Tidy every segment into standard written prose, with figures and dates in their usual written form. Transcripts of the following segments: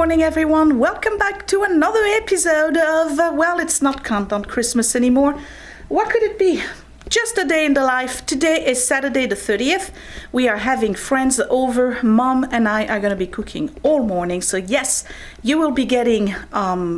morning, everyone. Welcome back to another episode of, well, it's not Countdown Christmas anymore. What could it be? Just a day in the life. Today is Saturday the 30th. We are having friends over. Mom and I are going to be cooking all morning. So yes, you will be getting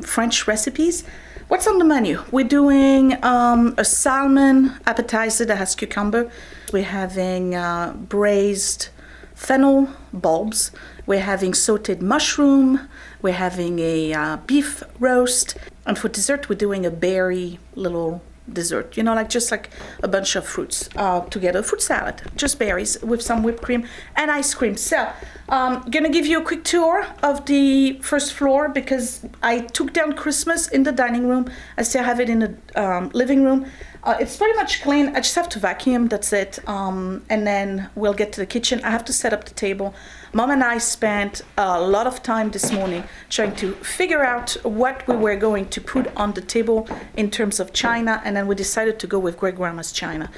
French recipes. What's on the menu? We're doing a salmon appetizer that has cucumber. We're having braised fennel bulbs. We're having sauteed mushroom. We're having a beef roast. And for dessert, we're doing a berry little dessert, you know, just like a bunch of fruits together. Fruit salad, just berries with some whipped cream and ice cream. So gonna give you a quick tour of the first floor because I took down Christmas in the dining room. I still have it in the living room. It's pretty much clean. I just have to vacuum, that's it. And then we'll get to the kitchen. I have to set up the table. Mom and I spent a lot of time this morning trying to figure out what we were going to put on the table in terms of china, and then we decided to go with Great Grandma's china,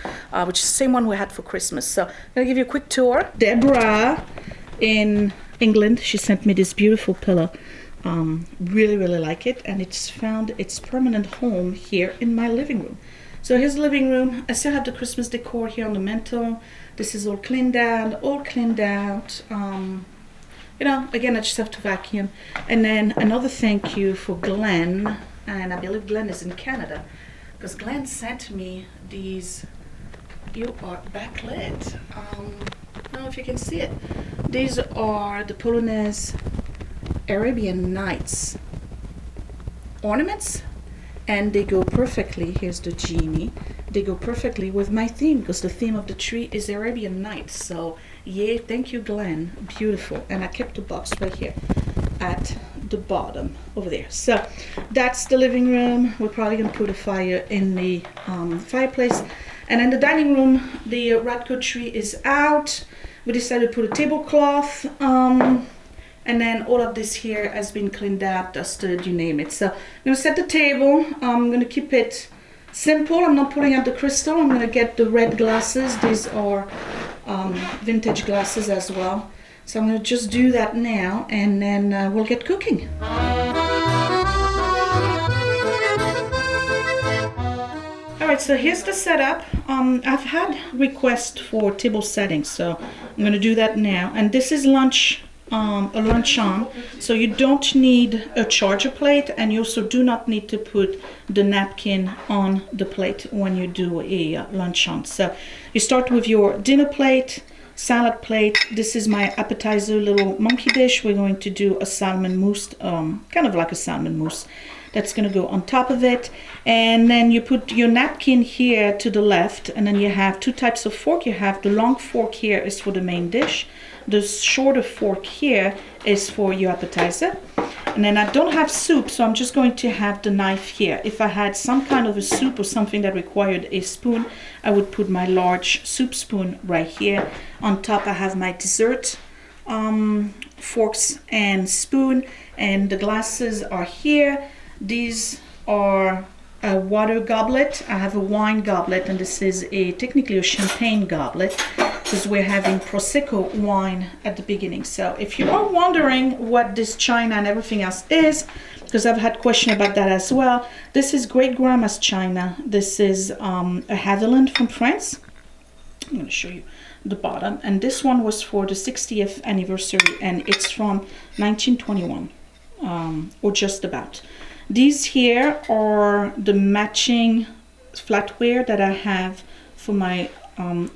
which is the same one we had for Christmas. So I'm gonna give you a quick tour. Deborah in England, she sent me this beautiful pillow. Really like it, and it's found its permanent home here in my living room. So here's the living room. I still have the Christmas decor here on the mantle. This is all cleaned out. You know, again, I just have to vacuum. And then another thank you for Glenn, and I believe Glenn is in Canada, because Glenn sent me these. You are backlit. I don't know if you can see it. These are the Polonaise Arabian Nights ornaments. And they go perfectly, here's the genie, they go perfectly with my theme because the theme of the tree is Arabian Nights. So yeah, thank you, Glenn, beautiful. And I kept the box right here at the bottom over there. So that's the living room. We're probably gonna put a fire in the fireplace. And in the dining room, the Radco tree is out. We decided to put a tablecloth. And then all of this here has been cleaned out, dusted, you name it. So I'm going to set the table. I'm going to keep it simple. I'm not pulling out the crystal. I'm going to get the red glasses. These are vintage glasses as well. So I'm going to just do that now, and then we'll get cooking. Alright, so here's the setup. I've had requests for table settings, so I'm going to do that now. And this is lunch. A luncheon, so you don't need a charger plate, and you also do not need to put the napkin on the plate when you do a luncheon. So you start with your dinner plate, salad plate. This is my appetizer little monkey dish. We're going to do a salmon mousse, kind of like a salmon mousse. That's going to go on top of it, and then you put your napkin here to the left, and then you have two types of fork. You have the long fork here is for the main dish. The shorter fork here is for your appetizer. And then I don't have soup, so I'm just going to have the knife here. If I had some kind of a soup or something that required a spoon, I would put my large soup spoon right here. On top I have my dessert forks and spoon, and the glasses are here. These are a water goblet. I have a wine goblet, and this is technically a champagne goblet because we're having Prosecco wine at the beginning. So if you are wondering what this china and everything else is, because I've had questions about that as well, this is Great Grandma's china. This is a Haviland from France. I'm going to show you the bottom, and this one was for the 60th anniversary, and it's from 1921 or just about. These here are the matching flatware that I have for my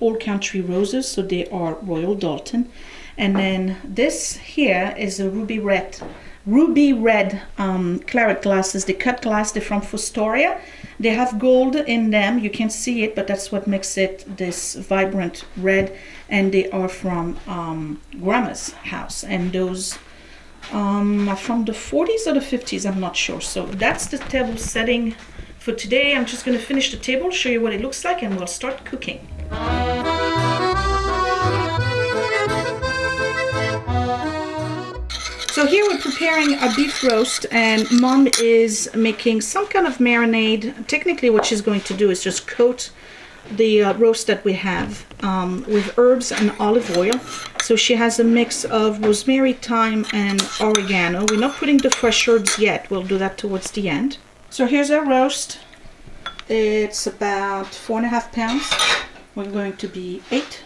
Old Country roses, so they are Royal Dalton. And then this here is a ruby red claret glasses. They cut glass. They're from Fostoria. They have gold in them. You can't see it, but that's what makes it this vibrant red. And they are from Grandma's house, and those are from the 40s or the 50s, I'm not sure. So that's the table setting for today. I'm just going to finish the table, show you what it looks like, and we'll start cooking. So here we're preparing a beef roast, and Mom is making some kind of marinade. Technically what she's going to do is just coat the roast that we have with herbs and olive oil. So she has a mix of rosemary, thyme, and oregano. We're not putting the fresh herbs yet. We'll do that towards the end. So here's our roast. It's about 4.5 pounds. We're going to be 8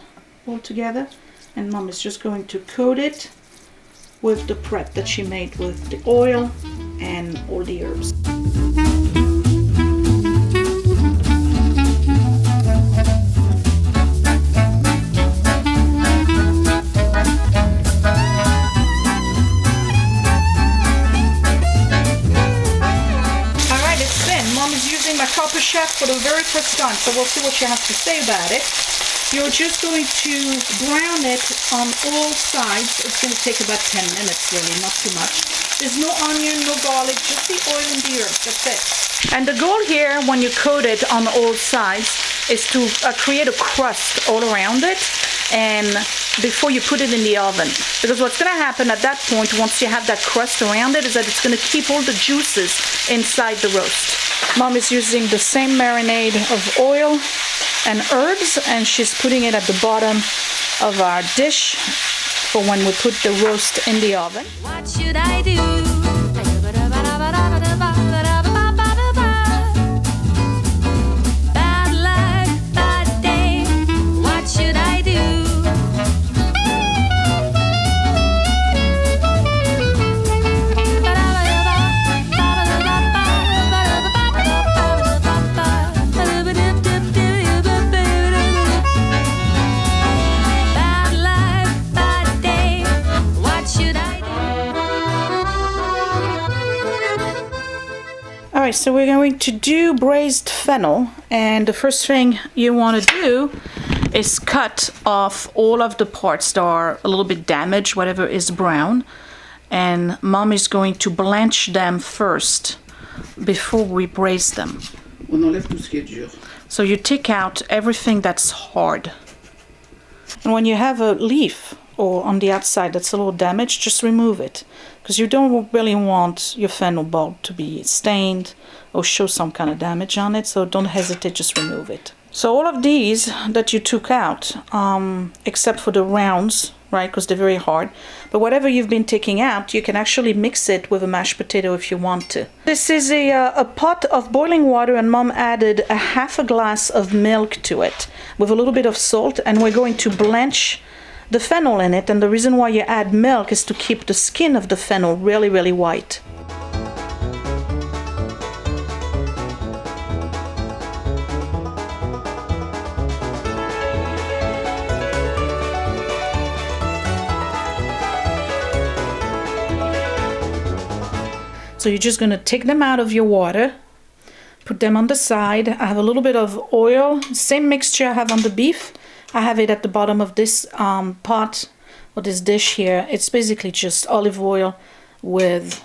altogether. And Mom is just going to coat it with the prep that she made with the oil and all the herbs. My copper chef for the very first time, so we'll see what she has to say about it. You're just going to brown it on all sides. It's going to take about 10 minutes, really, not too much. There's no onion, no garlic, just the oil and the herbs, that's it. And the goal here, when you coat it on all sides, is to create a crust all around it, and before you put it in the oven. Because what's going to happen at that point, once you have that crust around it, is that it's going to keep all the juices inside the roast. Mom is using the same marinade of oil and herbs, and she's putting it at the bottom of our dish for when we put the roast in the oven. What should I do? Bad luck, bad day. What should I do? Alright, so we're going to do braised fennel, and the first thing you want to do is cut off all of the parts that are a little bit damaged, whatever is brown, and Mom is going to blanch them first before we braise them. On enlève tout ce qui est dur. So you take out everything that's hard. And when you have a leaf or on the outside that's a little damaged, just remove it. Because you don't really want your fennel bulb to be stained or show some kind of damage on it, so don't hesitate, just remove it. So all of these that you took out, except for the rounds, right, because they're very hard, but whatever you've been taking out, you can actually mix it with a mashed potato if you want to. This is a pot of boiling water, and Mom added a half a glass of milk to it with a little bit of salt, and we're going to blanch the fennel in it. And the reason why you add milk is to keep the skin of the fennel really, really white. So you're just going to take them out of your water, put them on the side. I have a little bit of oil, same mixture I have on the beef. I have it at the bottom of this pot or this dish here. It's basically just olive oil with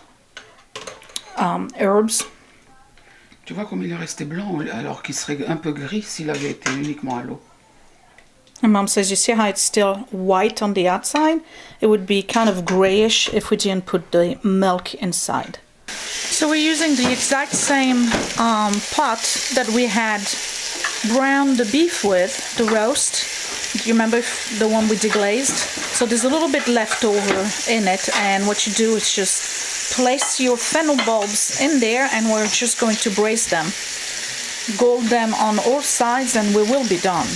herbs. Tu vois comme il est resté blanc alors qu'il serait un peu gris s'il avait été uniquement à l'eau. And Mom says, you see how it's still white on the outside? It would be kind of grayish if we didn't put the milk inside. So we're using the exact same pot that we had browned the beef with, the roast. Do you remember the one we deglazed? So there's a little bit left over in it, and what you do is just place your fennel bulbs in there, and we're just going to braise them. Gold them on all sides, and we will be done.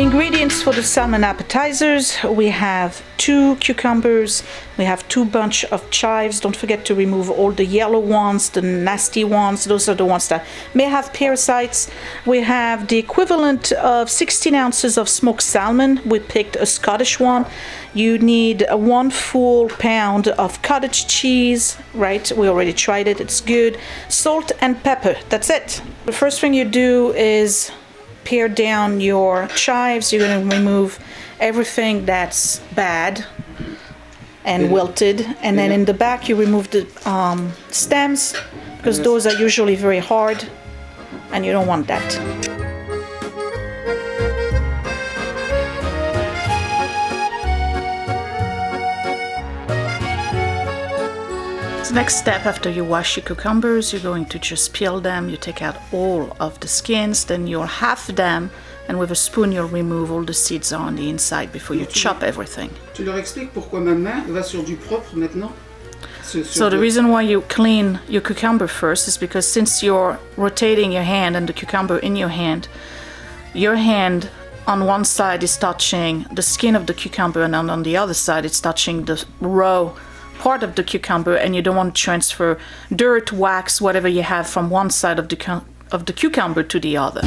Ingredients for the salmon appetizers: we have 2 cucumbers, we have 2 bunch of chives. Don't forget to remove all the yellow ones, the nasty ones. Those are the ones that may have parasites. We have the equivalent of 16 ounces of smoked salmon. We picked a Scottish one. You need 1 full pound of cottage cheese, right? We already tried it, it's good. Salt and pepper, that's it. The first thing you do is pare down your chives. You're going to remove everything that's bad and wilted, and then in the back you remove the stems, because those are usually very hard and you don't want that. The next step, after you wash your cucumbers, you're going to just peel them. You take out all of the skins, then you'll half them, and with a spoon you'll remove all the seeds on the inside before you chop everything. Tu leur expliques pourquoi ma main va sur du propre maintenant? So the reason why you clean your cucumber first is because since you're rotating your hand and the cucumber in your hand on one side is touching the skin of the cucumber, and on the other side it's touching the raw part of the cucumber, and you don't want to transfer dirt, wax, whatever you have from one side of the cucumber to the other.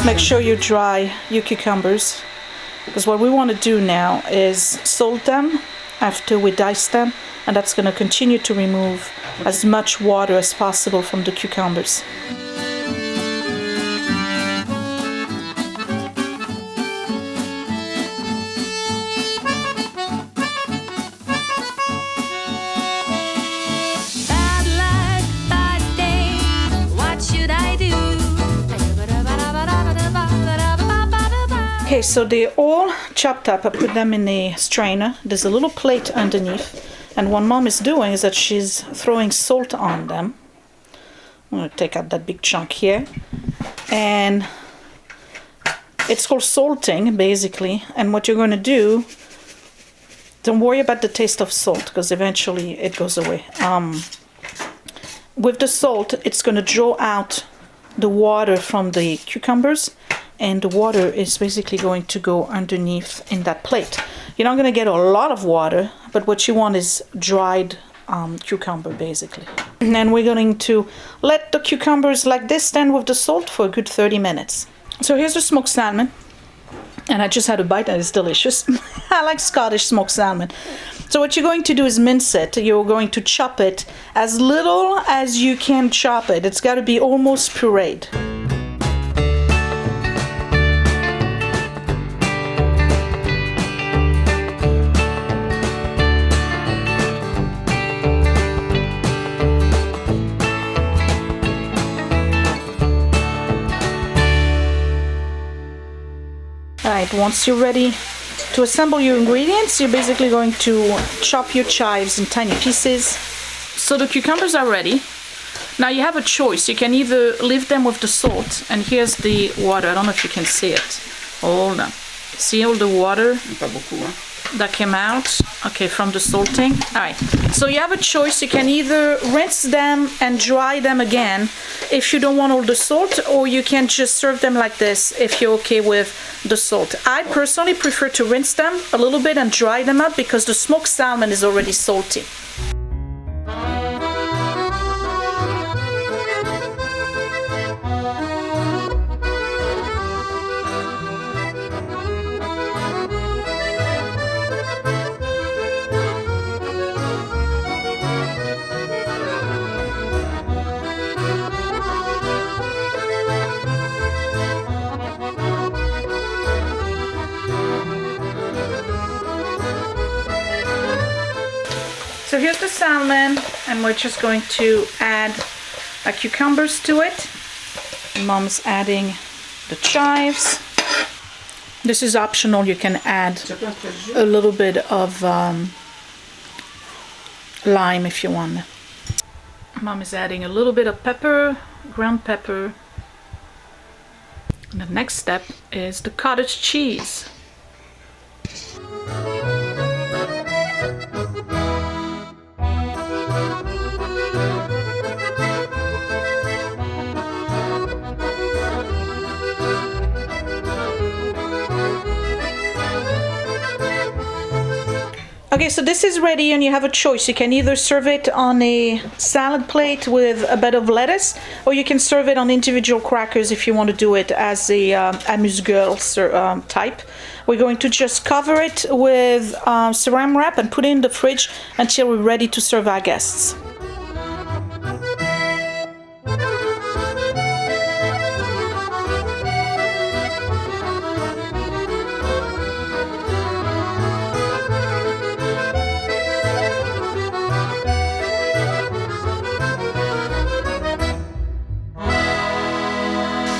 Make sure you dry your cucumbers, because what we want to do now is salt them after we dice them, and that's going to continue to remove as much water as possible from the cucumbers. Bad luck, bad day. What should I do? Okay, so they're all chopped up. I put them in a strainer. There's a little plate underneath, and what Mom is doing is that she's throwing salt on them. I'm going to take out that big chunk here, and it's called salting basically. And what you're going to do, don't worry about the taste of salt, because eventually it goes away. With the salt, it's going to draw out the water from the cucumbers, and the water is basically going to go underneath in that plate. You're not going to get a lot of water, but what you want is dried cucumber basically. And then we're going to let the cucumbers like this stand with the salt for a good 30 minutes. So here's the smoked salmon, and I just had a bite and it's delicious. I like Scottish smoked salmon. So what you're going to do is mince it. You're going to chop it as little as you can chop it. It's got to be almost pureed. Alright, once you're ready to assemble your ingredients, you're basically going to chop your chives in tiny pieces. So the cucumbers are ready. Now you have a choice. You can either leave them with the salt, and here's the water. I don't know if you can see it. Hold on. See all the water Pas beaucoup, hein? that came out, okay, from the salting. All right, so you have a choice. You can either rinse them and dry them again if you don't want all the salt, or you can just serve them like this if you're okay with the salt. I personally prefer to rinse them a little bit and dry them up, because the smoked salmon is already salty. So here's the salmon, and we're just going to add cucumbers to it. Mom's adding the chives. This is optional. You can add a little bit of lime if you want. Mom is adding a little bit of pepper, ground pepper. And the next step is the cottage cheese. Okay, so this is ready and you have a choice. You can either serve it on a salad plate with a bit of lettuce, or you can serve it on individual crackers if you want to do it as a amuse-gueule type. We're going to just cover it with saran wrap and put it in the fridge until we're ready to serve our guests.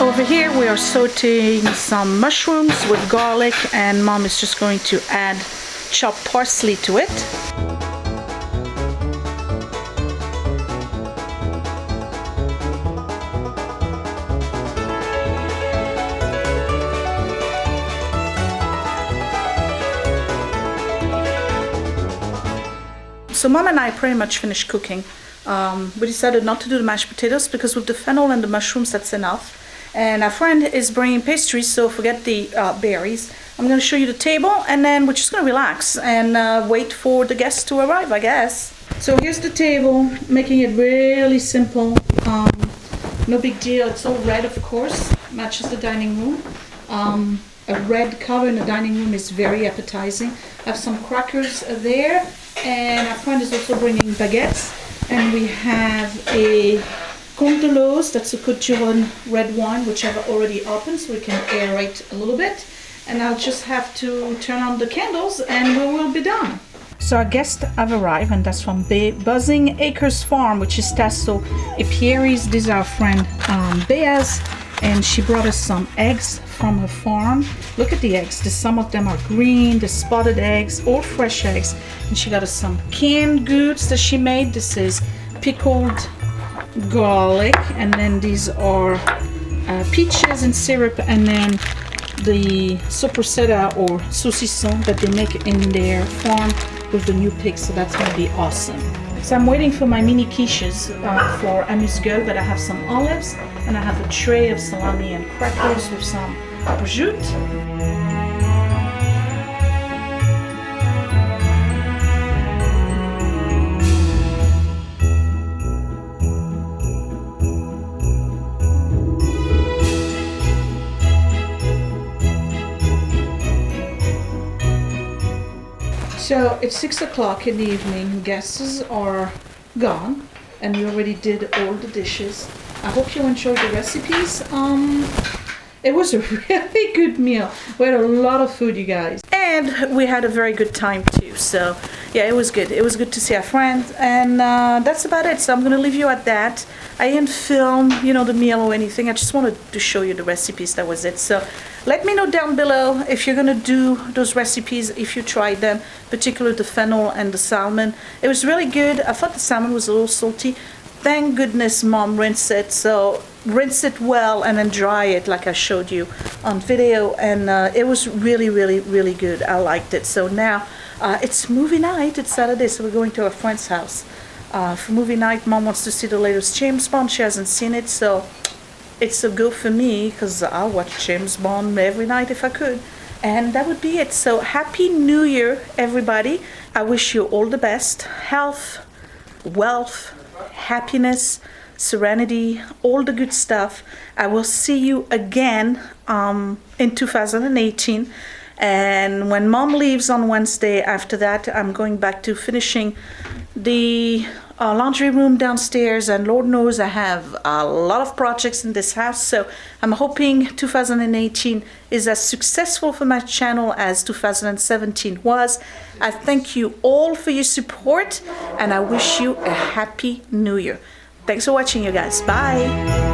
Over here we are sauteing some mushrooms with garlic, and Mom is just going to add chopped parsley to it. So Mom and I pretty much finished cooking. We decided not to do the mashed potatoes because with the fennel and the mushrooms that's enough. And our friend is bringing pastries, so forget the berries. I'm going to show you the table, and then we're just going to relax and wait for the guests to arrive, I guess. So here's the table, making it really simple. No big deal. It's all red, of course, matches the dining room. A red color in the dining room is very appetizing. I have some crackers there, and our friend is also bringing baguettes. And we have a Contelos, that's a Couturon red wine, which I've already opened, so we can aerate a little bit. And I'll just have to turn on the candles and we will be done. So our guests have arrived, and that's from Buzzing Acres Farm, which is Tasso e Pieri's. This is our friend Beaz, and she brought us some eggs from her farm. Look at the eggs. Some of them are green, the spotted eggs, all fresh eggs. And she got us some canned goods that she made. This is pickled garlic, and then these are peaches in syrup, and then the sopressata or saucisson that they make in their farm with the new pigs, so that's going to be awesome. So I'm waiting for my mini quiches for amuse-gueule, but I have some olives, and I have a tray of salami and crackers with some prosciutto. So it's 6 o'clock in the evening, guests are gone, and we already did all the dishes. I hope you enjoyed the recipes. It was a really good meal. We had a lot of food, you guys. And we had a very good time too. So yeah, it was good. It was good to see our friends. And that's about it. So I'm going to leave you at that. I didn't film, the meal or anything. I just wanted to show you the recipes. That was it. So let me know down below if you're going to do those recipes, if you tried them, particularly the fennel and the salmon. It was really good. I thought the salmon was a little salty. Thank goodness Mom rinsed it. So rinse it well and then dry it like I showed you on video. And it was really, really, really good. I liked it. So now it's movie night. It's Saturday, so we're going to a friend's house. For movie night, Mom wants to see the latest James Bond. She hasn't seen it, so it's a go for me because I'll watch James Bond every night if I could. And that would be it. So Happy New Year, everybody. I wish you all the best. Health, wealth, happiness, serenity, all the good stuff. I will see you again in 2018. And when Mom leaves on Wednesday, after that, I'm going back to finishing the laundry room downstairs, and Lord knows I have a lot of projects in this house, so I'm hoping 2018 is as successful for my channel as 2017 was. I thank you all for your support, and I wish you a happy new year. Thanks for watching, you guys. Bye.